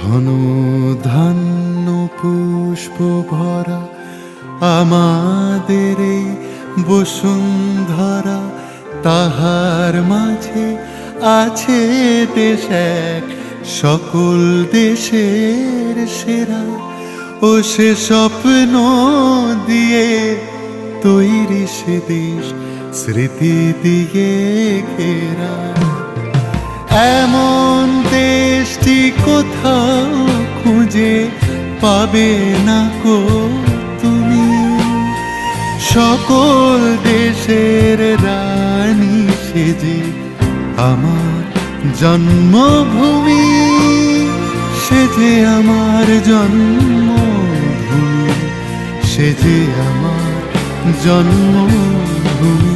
ঘন ধান্য পুষ্প ভরা আমাদের এই বসুন্ধরা, তাহার মাঝে আছে দেশ এক সকল দেশের সেরা। ও সে স্বপ্ন দিয়ে তৈরি সে দেশ স্মৃতি দিয়ে ঘেরা। এমন দেশটি কোথাও খুঁজে পাবে না কো তুমি, সকল দেশের রানী সেজে আমার জন্মভূমি, সেজে আমার জন্মভূমি, সেজে আমার জন্মভূমি।